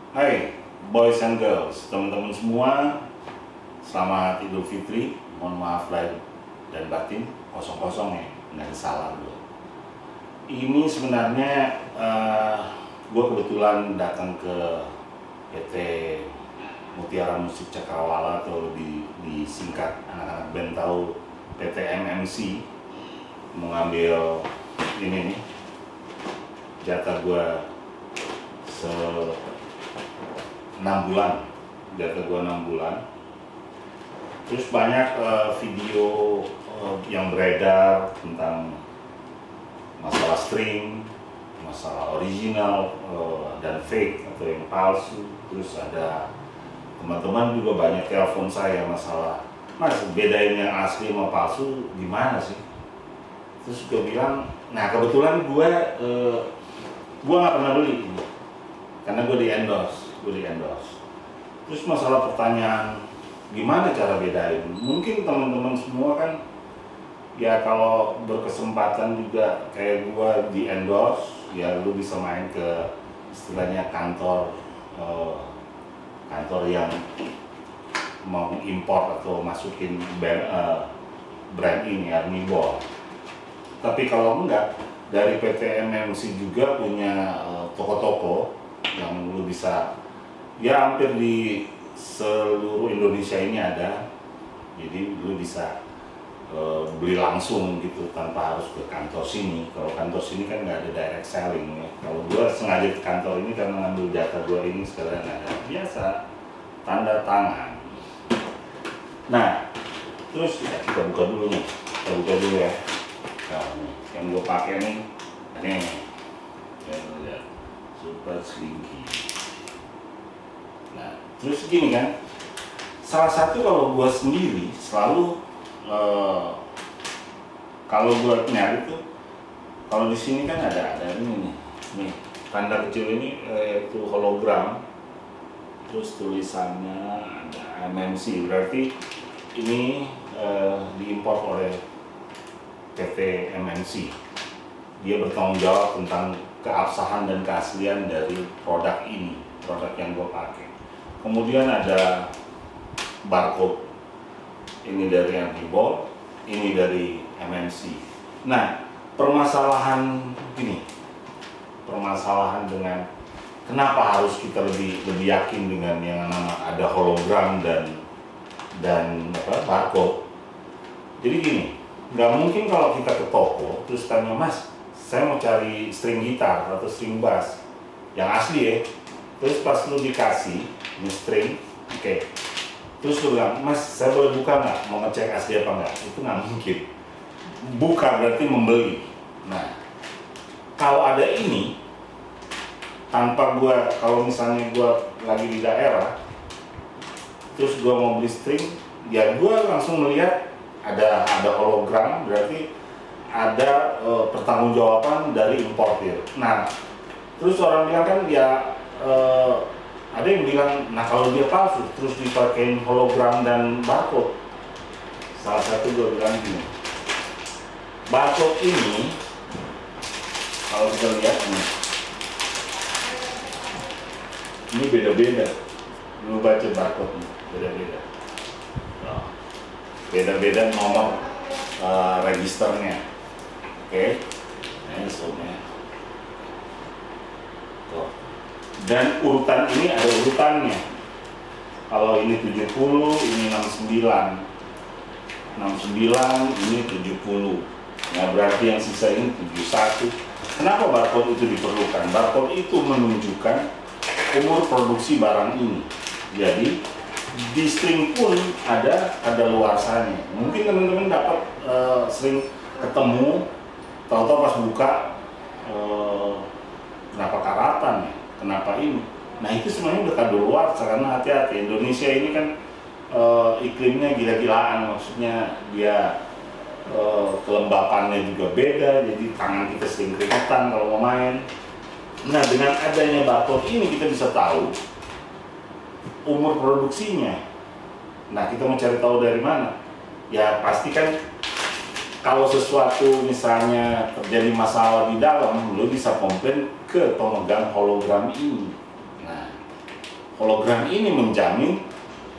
Hai boys and girls, teman-teman semua, selamat Idul Fitri. Mohon maaf lahir dan batin, kosong-kosong ya, nggak salah gue. Ini sebenarnya gue kebetulan datang ke PT Mutiara Musik Cakrawala, atau disingkat anak-anak band tahu PT MMC, mengambil ini nih jatah gue 6 bulan, jatah gue 6 bulan. Terus banyak video yang beredar tentang masalah string, masalah original dan fake atau yang palsu. Terus ada teman-teman juga banyak telepon saya masalah, mas bedain yang asli sama palsu gimana sih? Terus gue bilang, nah kebetulan gue nggak pernah beli karena gue di endorse. Terus masalah pertanyaan gimana cara bedain, mungkin teman-teman semua kan ya kalau berkesempatan juga kayak gue di endorse, ya lu bisa main ke istilahnya kantor yang mau import atau masukin brand ini Army Ball. Tapi kalau enggak, dari PT MMC juga punya toko-toko yang lu bisa, ya hampir di seluruh Indonesia ini ada. Jadi lu bisa beli langsung gitu tanpa harus ke kantor sini. Kalau kantor sini kan nggak ada direct selling ya. Kalau gua sengaja ke kantor ini karena ngambil data gua ini sekalian ada biasa tanda tangan. Nah, terus ya, kita buka dulu nih. Kita buka dulu ya. Nah, yang gua pakai nih, ini ya, Super Slinky. Nah, terus gini kan, salah satu kalau gua sendiri selalu kalau gue nyari tuh, kalau di sini kan ada ini nih tanda kecil ini yaitu hologram, terus tulisannya ada MMC, berarti ini diimpor oleh PT MMC. Dia bertanggung jawab tentang keabsahan dan keaslian dari produk ini, produk yang gue pakai. Kemudian ada barcode, ini dari Army Ball, ini dari MMC. Nah, permasalahan dengan kenapa harus kita lebih yakin dengan yang nama ada hologram dan barcode. Jadi gini, nggak mungkin kalau kita ke toko terus tanya, mas, saya mau cari string gitar atau string bass yang asli ya. Terus pas lu dikasih ini string, oke. Terus lu bilang, mas saya boleh buka nggak, mau ngecek asli apa nggak? Itu nggak mungkin. Buka berarti membeli. Nah, kalau ada ini, tanpa kalau misalnya gua lagi di daerah, terus gua mau beli string, ya gua langsung melihat ada hologram, berarti ada pertanggungjawaban dari importir. Nah, terus orang bilang kan ya, ada yang bilang, nah kalau dia palsu terus dipakein hologram dan barcode. Salah satu gue bilang gini, barcode ini kalau kita lihat ini beda-beda. Lu baca barcode ini beda-beda. Nah, beda-beda nomor registernya. Oke. Nah, ini soalnya. Tuh. Dan urutan ini ada urutannya. Kalau ini 70, ini 69. 69, ini 70. Nah, berarti yang sisa ini 71. Kenapa barcode itu diperlukan? Barcode itu menunjukkan umur produksi barang ini. Jadi di string pun ada luarsanya. Mungkin teman-teman dapat sering ketemu, tahu-tahu pas buka kenapa karatan ya? Kenapa ini? Nah itu semuanya udah kadaluarsa, karena hati-hati. Indonesia ini kan iklimnya gila-gilaan, maksudnya dia kelembapannya juga beda, jadi tangan kita sering keringetan kalau mau main. Nah dengan adanya barcode ini kita bisa tahu umur produksinya. Nah kita mau cari tahu dari mana? Ya pasti kan kalau sesuatu misalnya terjadi masalah di dalam, lo bisa komplain ke pemegang hologram ini. Nah, hologram ini menjamin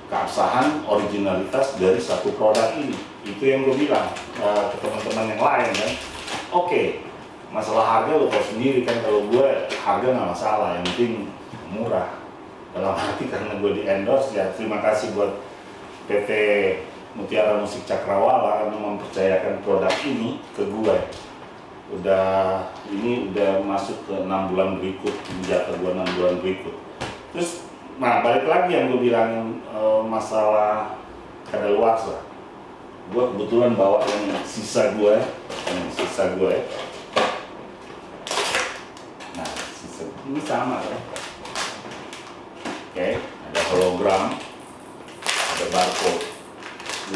keabsahan originalitas dari satu produk ini. Itu yang gue bilang ke teman-teman yang lain kan. Oke, masalah harga lo tau sendiri kan, kalau gue harga nggak masalah, yang penting murah. Dalam arti karena gue di endorse, ya terima kasih buat PT Mutiara Musik Cakrawala karena mempercayakan produk ini ke gue. Ini udah masuk ke 6 bulan berikut, jatah gue 6 bulan berikut. Terus, nah balik lagi yang gue bilangin masalah kadaluarsa. Gue kebetulan bawa yang sisa gue. Nah, sisa ini sama kan. Oke, ada hologram, ada barcode.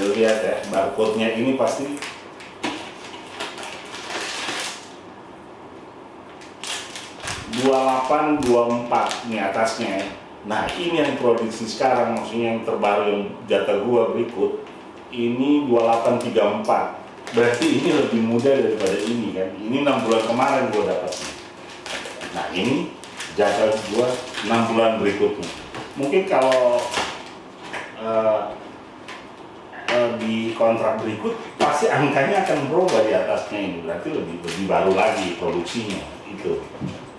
Lu lihat ya, barcode-nya ini pasti (2824) nih atasnya. Nah ini yang produksi sekarang, maksudnya yang terbaru yang jatah gua berikut ini 2834. Berarti ini lebih mudah daripada ini kan. Ini 6 bulan kemarin gua dapat. Nah ini jatah gua 6 bulan berikutnya. Mungkin kalau di kontrak berikut pasti angkanya akan berubah di atasnya ini. Berarti lebih baru lagi produksinya itu.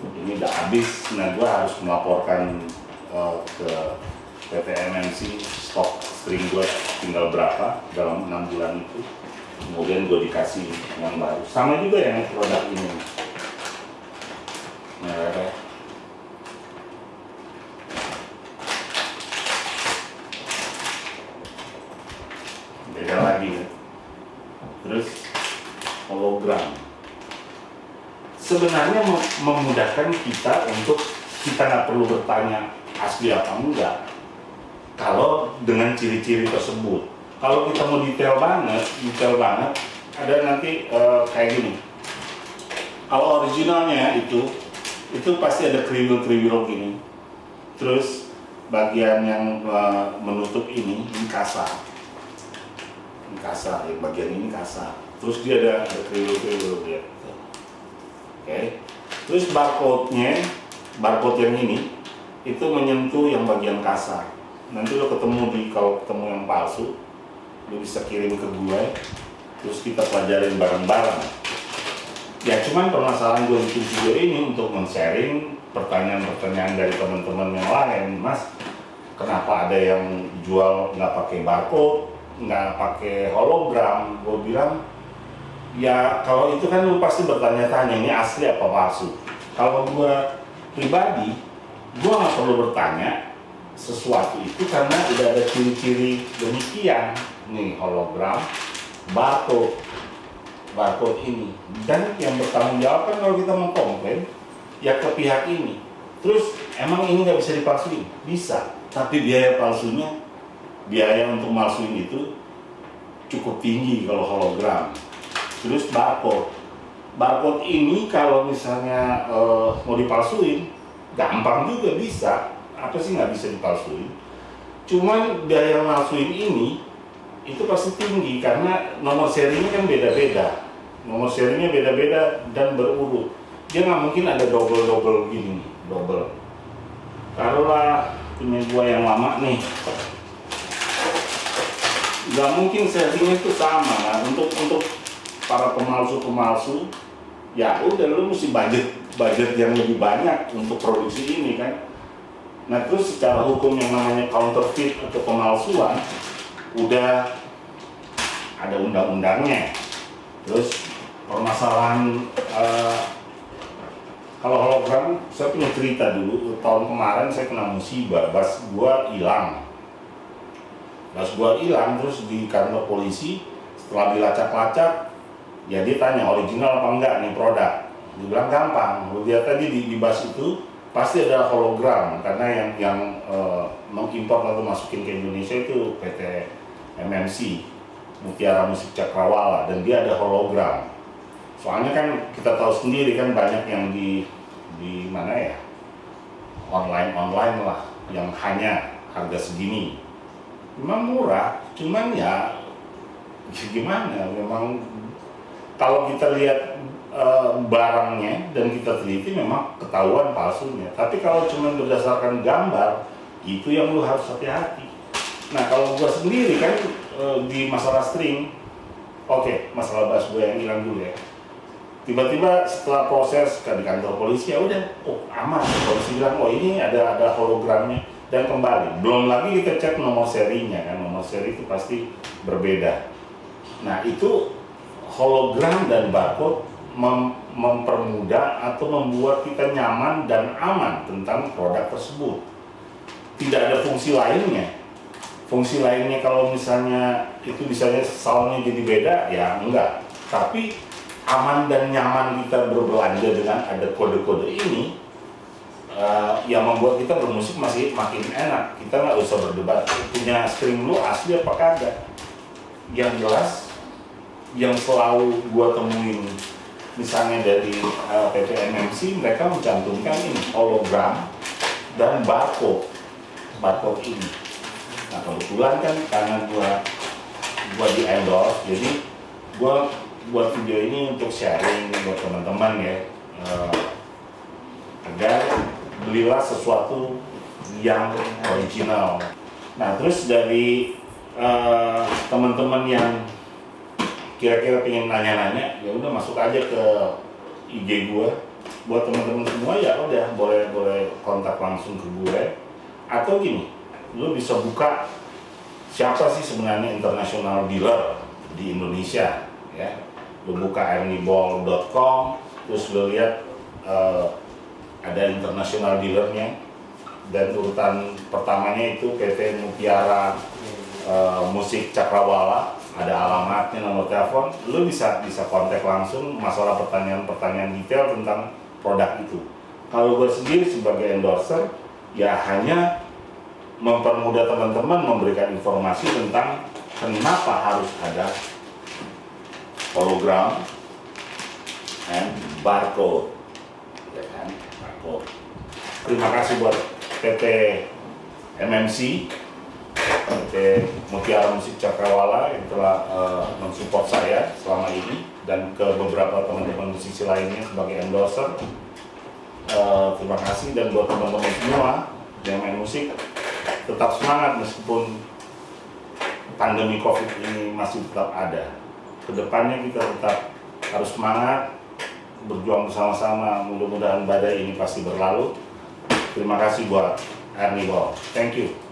Ini udah habis, nah gue harus melaporkan ke PT MMC stok string gue tinggal berapa dalam 6 bulan itu. Kemudian gue dikasih yang baru. Sama juga yang produk ini. Nah, beda lagi ya. Terus hologram. Sebenarnya memudahkan kita untuk kita nggak perlu bertanya asli apa enggak kalau dengan ciri-ciri tersebut. Kalau kita mau detail banget ada nanti kayak gini. Kalau originalnya itu pasti ada kriwil-kriwil gini. Terus bagian yang menutup ini kasar. Ini kasar, ya, bagian ini kasar. Terus dia ada kriwil-kriwil ya. Oke. Terus barcode yang ini itu menyentuh yang bagian kasar. Nanti lo kalau ketemu yang palsu, lo bisa kirim ke gue, terus kita pelajarin bareng-bareng. Ya cuman permasalahan gue bikin video ini untuk men-sharing pertanyaan-pertanyaan dari teman-teman yang lain. Mas, kenapa ada yang jual nggak pakai barcode, nggak pakai hologram? Gue bilang, ya kalau itu kan lu pasti bertanya-tanya ini asli apa palsu. Kalau gua pribadi, gua nggak perlu bertanya sesuatu itu karena udah ada ciri-ciri demikian. Nih hologram, barcode ini. Dan yang bertanggung jawab kan kalau kita mau komplain, ya ke pihak ini. Terus emang ini nggak bisa dipalsuin? Bisa, tapi biaya untuk malsuin itu cukup tinggi kalau hologram. Terus barcode ini kalau misalnya mau dipalsuin gampang juga bisa. Apa sih nggak bisa dipalsuin? Cuman biaya malsuin ini itu pasti tinggi karena nomor serinya kan beda-beda. Nomor serinya beda-beda dan berurut. Dia nggak mungkin ada double gini, double. Taruhlah punya gua yang lama nih, nggak mungkin serinya itu sama. Nah, untuk para pemalsu, ya udah lu mesti budget yang lebih banyak untuk produksi ini kan. Nah terus secara hukum yang namanya counterfeit atau pemalsuan udah ada undang-undangnya. Terus permasalahan kalau hologram, saya punya cerita dulu. Tahun kemarin saya kena musibah, bas gua hilang terus di kantor polisi. Setelah dilacak-lacak, ya dia tanya original apa enggak nih produk. Dia bilang gampang. Dia tadi di bas itu pasti ada hologram karena yang mengimpor atau masukin ke Indonesia itu PT MMC Mutiara Musik Cakrawala, dan dia ada hologram. Soalnya kan kita tahu sendiri kan banyak yang di mana ya, online lah yang hanya harga segini. Memang murah, cuman ya gimana, memang kalau kita lihat barangnya dan kita teliti memang ketahuan palsunya. Tapi kalau cuma berdasarkan gambar, Itu yang lu harus hati-hati. Nah kalau gua sendiri kan di masalah string, oke, masalah bass gue yang hilang dulu ya. Tiba-tiba setelah proses ke di kantor polisi ya udah, oh aman. Polisi bilang, oh ini ada hologramnya dan kembali. Belum lagi kita cek nomor serinya kan, nomor seri itu pasti berbeda. Nah itu hologram dan barcode mempermudah atau membuat kita nyaman dan aman tentang produk tersebut. Tidak ada fungsi lainnya. Fungsi lainnya kalau misalnya itu misalnya soundnya jadi beda, ya enggak. Tapi aman dan nyaman kita berbelanja dengan ada kode-kode ini, yang membuat kita bermusik masih makin enak. Kita nggak usah berdebat punya string lu asli apa kagak. Yang jelas, yang selalu gua temuin misalnya dari PT MMC, mereka mencantumkan ini hologram dan barcode ini. Nah kebetulan kan karena gua di endorse, jadi gua buat video ini untuk sharing buat teman-teman ya, agar belilah sesuatu yang original. Nah terus dari teman-teman yang kira-kira pengen nanya-nanya, ya udah masuk aja ke IG gua. Buat teman-teman semua ya udah boleh kontak langsung ke gue. Atau gini, lu bisa buka siapa sih sebenarnya international dealer di Indonesia ya. Lu buka erniball.com, terus lu lihat ada international dealernya, dan urutan pertamanya itu PT Mutiara Musik Cakrawala, ada alamatnya, nomor telepon. Lu bisa kontak langsung masalah pertanyaan detail tentang produk itu. Kalau gue sendiri sebagai endorser ya hanya mempermudah teman-teman memberikan informasi tentang kenapa harus ada hologram dan barcode, ya kan, barcode. Terima kasih buat PT MMC, PT Mutiara Musik Cakrawala yang telah mensupport saya selama ini, dan ke beberapa teman-teman musisi lainnya sebagai endorser. Terima kasih. Dan buat teman-teman semua yang main musik, tetap semangat meskipun pandemi COVID ini masih tetap ada. Kedepannya kita tetap harus semangat, berjuang bersama-sama. Mudah-mudahan badai ini pasti berlalu. Terima kasih buat Erniball. Thank you.